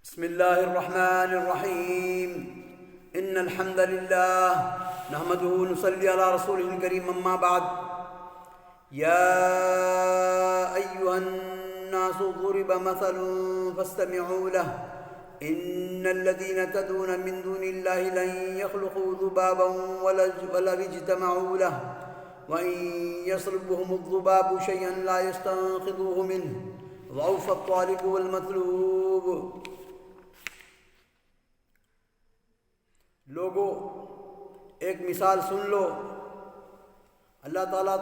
بسم الله الرحمن الرحيم إن الحمد لله نحمده ونصلي على رسوله الكريم أما بعد يا أيها الناس ضرب مثل فاستمعوا له إن الذين تدعون من دون الله لن يخلقوا ذبابا ولو اجتمعوا له وإن يسلبهم الذباب شيئا لا يستنقذوه منه ضعف الطالب والمطلوب۔ لوگو ایک مثال سن لو، اللہ تعالیٰ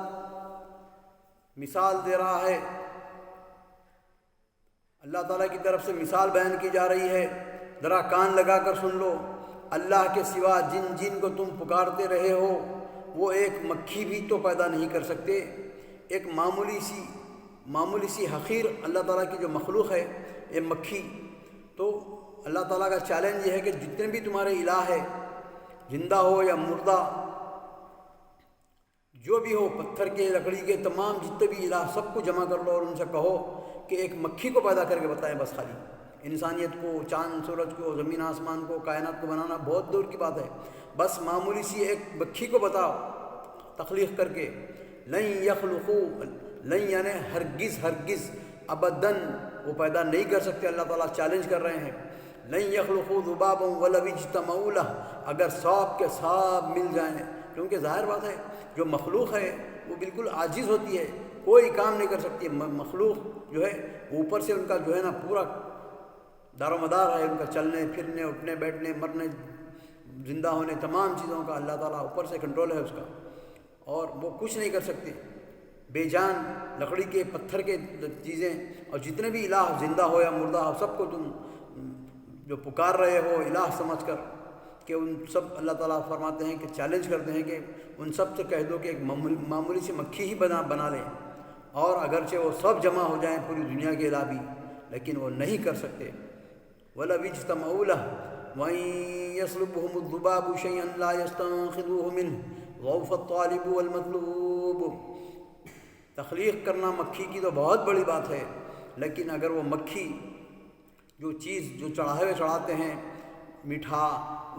مثال دے رہا ہے، اللہ تعالیٰ کی طرف سے مثال بیان کی جا رہی ہے، ذرا کان لگا کر سن لو۔ اللہ کے سوا جن کو تم پکارتے رہے ہو وہ ایک مکھی بھی تو پیدا نہیں کر سکتے۔ ایک معمولی سی حقیر اللہ تعالیٰ کی جو مخلوق ہے یہ مکھی، تو اللہ تعالیٰ کا چیلنج یہ ہے کہ جتنے بھی تمہارے الہ ہے، زندہ ہو یا مردہ، جو بھی ہو، پتھر کے، لکڑی کے، تمام جتنے بھی الہ سب کو جمع کر لو اور ان سے کہو کہ ایک مکھی کو پیدا کر کے بتائیں بس۔ خالی انسانیت کو، چاند سورج کو، زمین آسمان کو، کائنات کو بنانا بہت دور کی بات ہے، بس معمولی سی ایک مکھی کو بتاؤ تخلیق کر کے۔ لن یخلقوا، لن یعنی ہرگز ابداً وہ پیدا نہیں کر سکتے۔ اللہ تعالیٰ چیلنج کر رہے ہیں، لن یخلقوا ذبابا ولو اجتمعوا لہ، اگر سانپ کے سانپ مل جائیں، کیونکہ ظاہر بات ہے جو مخلوق ہے وہ بالکل عاجز ہوتی ہے، کوئی کام نہیں کر سکتی۔ مخلوق جو ہے اوپر سے ان کا جو ہے نا پورا دار و مدار ہے، ان کا چلنے پھرنے، اٹھنے بیٹھنے، مرنے، زندہ ہونے، تمام چیزوں کا اللہ تعالیٰ اوپر سے کنٹرول ہے اس کا، اور وہ کچھ نہیں کر سکتے۔ بے جان لکڑی کے، پتھر کے چیزیں، اور جتنے بھی الہ زندہ ہو یا مردہ ہو سب کو تم جو پکار رہے ہو الہ سمجھ کر، کہ ان سب اللہ تعالیٰ فرماتے ہیں کہ چیلنج کرتے ہیں کہ ان سب سے کہہ دو کہ ایک معمولی سی مکھی ہی بنا لیں، اور اگرچہ وہ سب جمع ہو جائیں پوری دنیا کے الہ بھی، لیکن وہ نہیں کر سکتے۔ وَلَوِ اجْتَمَعُوا لَهُ وَإِن يَسْلُبْهُمُ الذُّبَابُ شَيْئًا لَا يَسْتَنقِذُوهُ مِنْهُ ضَعُفَ الطَّالِبُ وَالْمَطْلُوبُ۔ تخلیق کرنا مکھی کی تو بہت بڑی بات ہے، لیکن اگر وہ مکھی جو چیز جو چڑھاتے ہیں، میٹھا،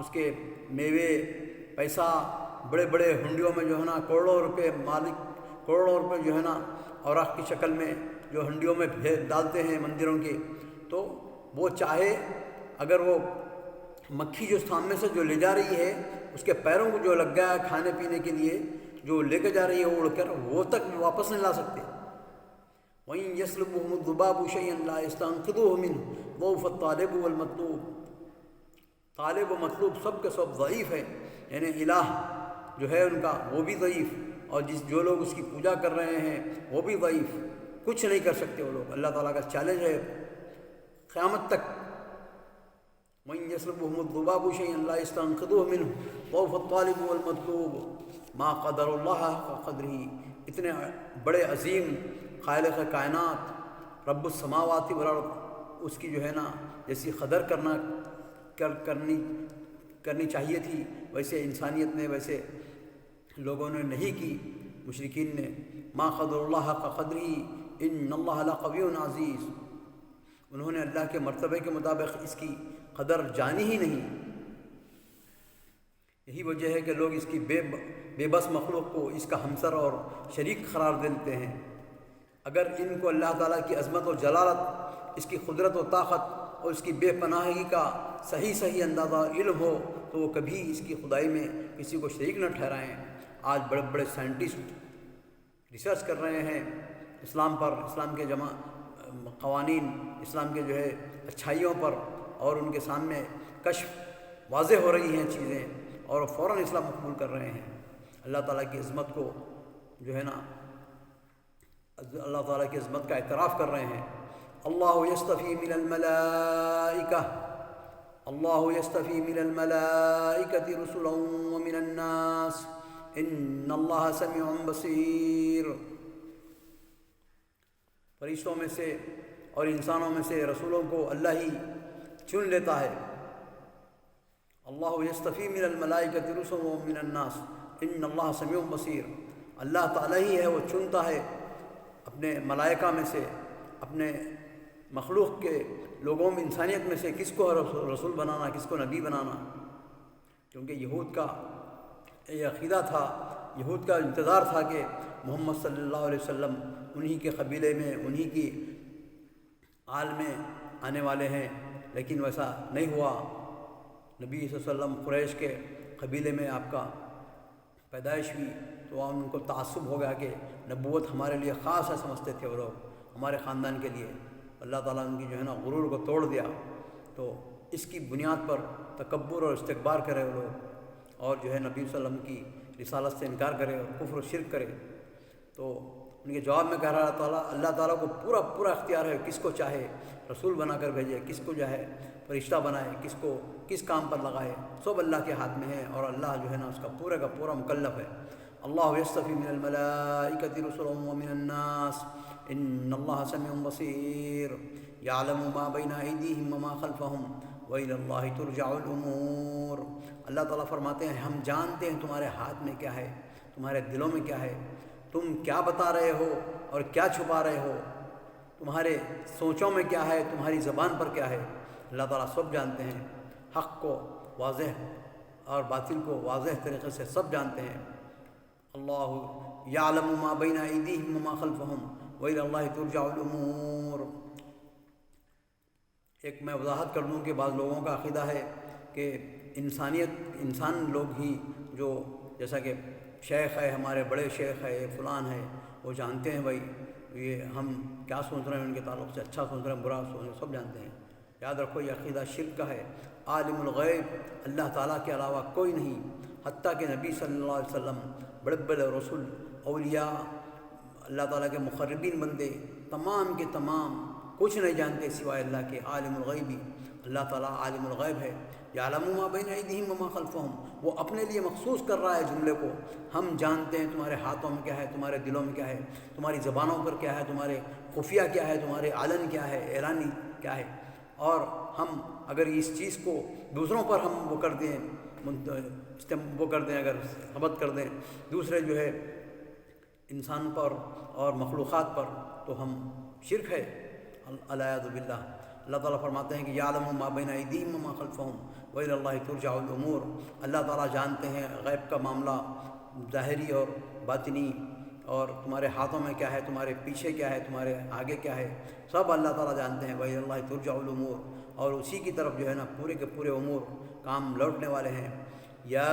اس کے میوے، پیسہ، بڑے بڑے ہنڈیوں میں جو ہے نا کروڑوں روپے مالک، کروڑوں روپے جو ہے نا اوراق کی شکل میں جو ہنڈیوں میں ڈالتے ہیں مندروں کے، تو وہ چاہے اگر وہ مکھی جو سامنے سے جو لے جا رہی ہے، اس کے پیروں کو جو لگ گیا ہے کھانے پینے کے لیے جو لے کے جا رہی ہے اڑ کر، وہ تک واپس نہیں لا سکتے۔ وَإِن يَسْلُبْهُمُ الذُّبَابُ شَيْئًا لَا يَسْتَنقِذُوهُ مِنْهُ ضَعُفَ الطَّالِبُ وَالْمَطْلُوبُ۔ طالب و مطلوب سب کے سب ضعیف ہیں، یعنی الہ جو ہے ان کا وہ بھی ضعیف، اور جو لوگ اس کی پوجا کر رہے ہیں وہ بھی ضعیف، کچھ نہیں کر سکتے وہ لوگ۔ اللہ تعالیٰ کا چیلنج ہے قیامت تک۔ وَإِن يَسْلُبْهُمُ الذُّبَابُ شَيْئًا لَا يَسْتَنقِذُوهُ مِنْهُ ضَعُفَ الطَّالِبُ وَالْمَطْلُوبُ مَا قَدَرَ اللَّهَ حَقَّ قَدْرِهِ۔ اتنے بڑے عظیم خالق کائنات رب السماوات والارض، اس کی جو ہے نا جیسی قدر کرنی چاہیے تھی، ویسے انسانیت نے، ویسے لوگوں نے نہیں کی، مشرکین نے۔ ما قدر اللہ حق قدرہ ان اللہ لقوی عزیز، انہوں نے اللہ کے مرتبے کے مطابق اس کی قدر جانی ہی نہیں۔ یہی وجہ ہے کہ لوگ اس کی بے بس مخلوق کو اس کا ہمسر اور شریک قرار دیتے ہیں۔ اگر ان کو اللہ تعالیٰ کی عظمت و جلالت، اس کی قدرت و طاقت اور اس کی بے پناہی کا صحیح اندازہ علم ہو تو وہ کبھی اس کی خدائی میں کسی کو شریک نہ ٹھہرائیں۔ آج بڑے بڑے سائنٹسٹ ریسرچ کر رہے ہیں اسلام پر، اسلام کے قوانین، اسلام کے جو ہے اچھائیوں پر، اور ان کے سامنے کشف واضح ہو رہی ہیں چیزیں، اور فوراً اسلام قبول کر رہے ہیں۔ اللہ تعالیٰ کی عظمت کو جو ہے نا، اللہ تعالیٰ کی عظمت کا اعتراف کر رہے ہیں۔ اللہ یستفی من الملائکہ، اللہ یستفی من الملائکۃ رسلا ومن الناس ان اللہ سمیع بصیر۔ فرشتوں میں سے اور انسانوں میں سے رسولوں کو اللہ ہی چن لیتا ہے۔ اللہ یستفی من الملائکۃ رسلا ومن الناس ان اللہ سمیع بصیر۔ اللہ تعالیٰ ہی ہے وہ چنتا ہے اپنے ملائکہ میں سے، اپنے مخلوق کے لوگوں میں انسانیت میں سے کس کو رسول بنانا، کس کو نبی بنانا، کیونکہ یہود کا یہ عقیدہ تھا، یہود کا انتظار تھا کہ محمد صلی اللہ علیہ وسلم انہی کے قبیلے میں، انہی کی آل میں آنے والے ہیں، لیکن ویسا نہیں ہوا۔ نبی صلی اللہ علیہ وسلم قریش کے قبیلے میں آپ کا پیدائش ہوئی، تو ان کو تعصب ہو گیا کہ نبوت ہمارے لیے خاص ہے سمجھتے تھے وہ لوگ، ہمارے خاندان کے لیے۔ اللہ تعالیٰ نے ان کی جو ہے نا غرور کو توڑ دیا، تو اس کی بنیاد پر تکبر اور استکبار کرے وہ لوگ، اور جو ہے نبی صلی اللہ علیہ وسلم کی رسالت سے انکار کرے اور کفر و شرک کرے۔ تو ان کے جواب میں کہہ رہا اللہ تعالیٰ کو پورا اختیار ہے، کس کو چاہے رسول بنا کر بھیجے، کس کو جو ہے فرشتہ بنائے، کس کو کس کام پر لگائے، سب اللہ کے ہاتھ میں ہے، اور اللہ جو ہے نا اس کا پورا مکلف ہے۔ اللہ یصطفی من الملائکۃ رسلا ومن الناس ان اللہ سمیع بصیر یعلم ما بین ایدیہم وما خلفہم وإلی اللہ ترجع الامور۔ اللہ تعالیٰ فرماتے ہیں ہم جانتے ہیں تمہارے ہاتھ میں کیا ہے، تمہارے دلوں میں کیا ہے، تم کیا بتا رہے ہو اور کیا چھپا رہے ہو، تمہارے سوچوں میں کیا ہے، تمہاری زبان پر کیا ہے، اللہ تعالیٰ سب جانتے ہیں۔ حق کو واضح اور باطل کو واضح طریقے سے سب جانتے ہیں۔ اللہ یعلم ما بین ایدیہم وما خلفہم وإلی اللہ ترجع الامور۔ ایک میں وضاحت کر دوں کہ بعض لوگوں کا عقیدہ ہے کہ انسان لوگ ہی جو جیسا کہ شیخ ہے، ہمارے بڑے شیخ ہے، فلان ہے، وہ جانتے ہیں بھائی یہ ہم کیا سوچ رہے ہیں ان کے تعلق سے، اچھا سوچ رہے ہیں، برا سوچ رہے ہیں، سب جانتے ہیں۔ یاد رکھو یہ عقیدہ شرک کا ہے۔ عالم الغیب اللہ تعالیٰ کے علاوہ کوئی نہیں، حتیٰ کہ نبی صلی اللہ علیہ وسلم، بڑے رسول، اولیاء، اللہ تعالیٰ کے مقربین بندے، تمام کے تمام کچھ نہیں جانتے سوائے اللہ کے۔ عالم الغیبی اللہ تعالیٰ عالم الغیب ہے۔ یعلم ما بین ایدیہم وما خلفہم، وہ اپنے لیے مخصوص کر رہا ہے جملے کو۔ ہم جانتے ہیں تمہارے ہاتھوں میں کیا ہے، تمہارے دلوں میں کیا ہے، تمہاری زبانوں پر کیا ہے، تمہارے خفیہ کیا ہے، تمہارے علن کیا ہے، اعلانی کیا ہے۔ اور ہم اگر اس چیز کو دوسروں پر ہم وہ کر دیں، اگر ثبت کر دیں دوسرے جو ہے انسان پر اور مخلوقات پر، تو ہم شرک ہے العیاذ باللہ۔ اللہ تعالیٰ فرماتے ہیں کہ یعلم ما بین ایدیہم وما خلفہم وإلی اللہ ترجع الامور۔ اللہ تعالیٰ جانتے ہیں غیب کا معاملہ، ظاہری اور باطنی، اور تمہارے ہاتھوں میں کیا ہے، تمہارے پیچھے کیا ہے، تمہارے آگے کیا ہے، سب اللہ تعالیٰ جانتے ہیں۔ وإلی اللہ ترجع الامور، اور اسی کی طرف جو ہے نا پورے کے پورے امور کام لوٹنے والے ہیں۔ یا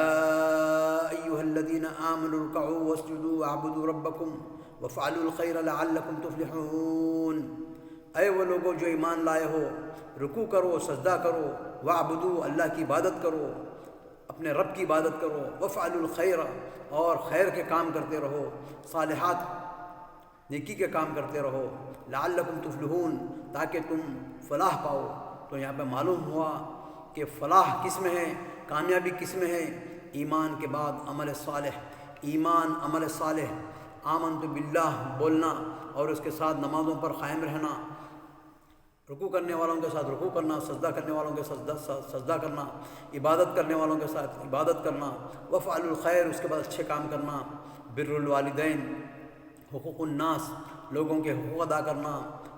ایھا الذین آمنوا ارکعوا واسجدوا واعبدوا ربکم وافعلوا الخیر لعلکم تفلحون۔ اے وہ لوگوں جو ایمان لائے ہو، رکوع کرو، سجدہ کرو، واعبدوا اللہ کی عبادت کرو، اپنے رب کی عبادت کرو، وافعلوا الخیر اور خیر کے کام کرتے رہو، صالحات نیکی کے کام کرتے رہو، لعلکم تفلحون تاکہ تم فلاح پاؤ۔ تو یہاں پہ معلوم ہوا کہ فلاح کس میں ہے، کامیابی کس میں ہے؟ ایمان کے بعد عمل صالح، ایمان عمل صالح، آمنت باللہ بولنا، اور اس کے ساتھ نمازوں پر قائم رہنا، رکوع کرنے والوں کے ساتھ رکوع کرنا، سجدہ کرنے والوں کے سجدہ کرنا، عبادت کرنے والوں کے ساتھ عبادت کرنا، وفعلوا الخیر اس کے بعد اچھے کام کرنا، بر الوالدین، حقوق الناس لوگوں کے حقوق ادا کرنا،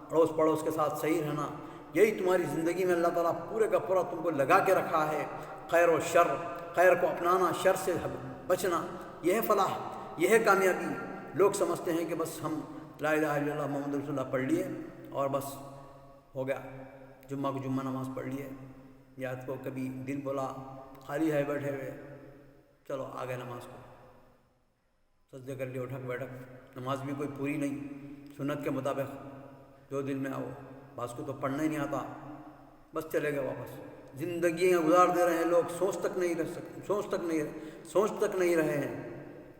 اڑوس پڑوس کے ساتھ صحیح رہنا۔ یہی تمہاری زندگی میں اللہ تعالیٰ پورے کا پورا تم کو لگا کے رکھا ہے۔ خیر و شر، خیر کو اپنانا، شر سے بچنا، یہ ہے فلاح، یہ ہے کامیابی۔ لوگ سمجھتے ہیں کہ بس ہم لا الہ الا اللہ محمد رسول اللہ پڑھ لیے اور بس ہو گیا، جمعہ کو جمعہ نماز پڑھ لیے، یا تو کبھی دل بولا خالی ہے بیٹھے ہوئے، چلو آ گئے نماز کو، سجدے کر لیے، اٹھک بیٹھک، نماز بھی کوئی پوری نہیں سنت کے مطابق، جو دل میں آؤ، بعض کو تو پڑھنا ہی نہیں آتا، بس چلے گئے واپس۔ زندگیاں گزار دے رہے ہیں لوگ، سوچ تک نہیں رہے ہیں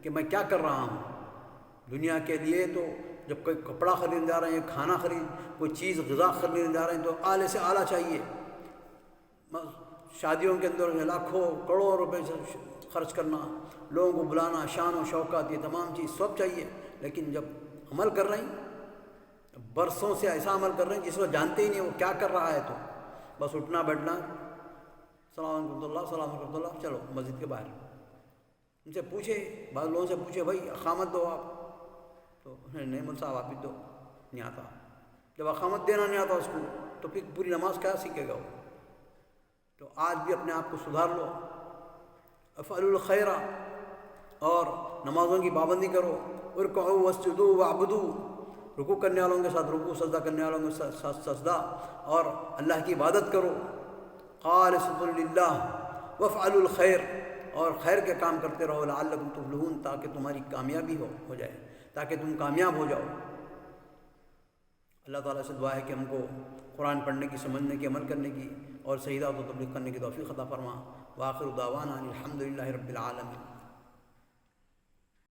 کہ میں کیا کر رہا ہوں دنیا کے لیے۔ تو جب کوئی کپڑا خریدنے جا رہے ہیں، کھانا کوئی چیز غذا خریدنے جا رہے ہیں، تو اعلیٰ سے اعلیٰ چاہیے۔ شادیوں کے اندر لاکھوں کروڑوں روپے خرچ کرنا، لوگوں کو بلانا، شان و شوکت، یہ تمام چیز سب چاہیے، لیکن جب عمل کر رہے ہیں برسوں سے ایسا عمل کر رہے ہیں جس کو جانتے ہی نہیں وہ کیا کر رہا ہے، تو بس اٹھنا بیٹھنا، السلام علیکم اللہ، السلام علیکم اللہ، چلو مسجد کے باہر۔ ان سے پوچھے، بعض لوگوں سے پوچھے بھائی اقامت دو آپ، تو نہیں مول صاحب آپ ہی دو، نہیں آتا، جب اقامت دینا نہیں آتا اس کو تو پھر پوری نماز کیا سیکھے گا وہ؟ تو آج بھی اپنے آپ کو سدھار لو، افعلوا الخیر، اور نمازوں کی پابندی کرو، ارکعوا واسجدوا واعبدوا، رکوع کرنے والوں کے ساتھ رکوع، سجدہ کرنے والوں کے ساتھ سجدہ، اور اللہ کی عبادت کرو، خالصۃ للہ وافعلوا الخیر، اور خیر کے کام کرتے رہو، لعلکم تفلحون، تاکہ تمہاری کامیابی ہو جائے، تاکہ تم کامیاب ہو جاؤ۔ اللہ تعالیٰ سے دعا ہے کہ ہم کو قرآن پڑھنے کی، سمجھنے کی، عمل کرنے کی اور صحیح دعوت و تبلیغ کرنے کی توفیق عطا فرما۔ وآخر دعوانا ان الحمد للہ رب العالمین۔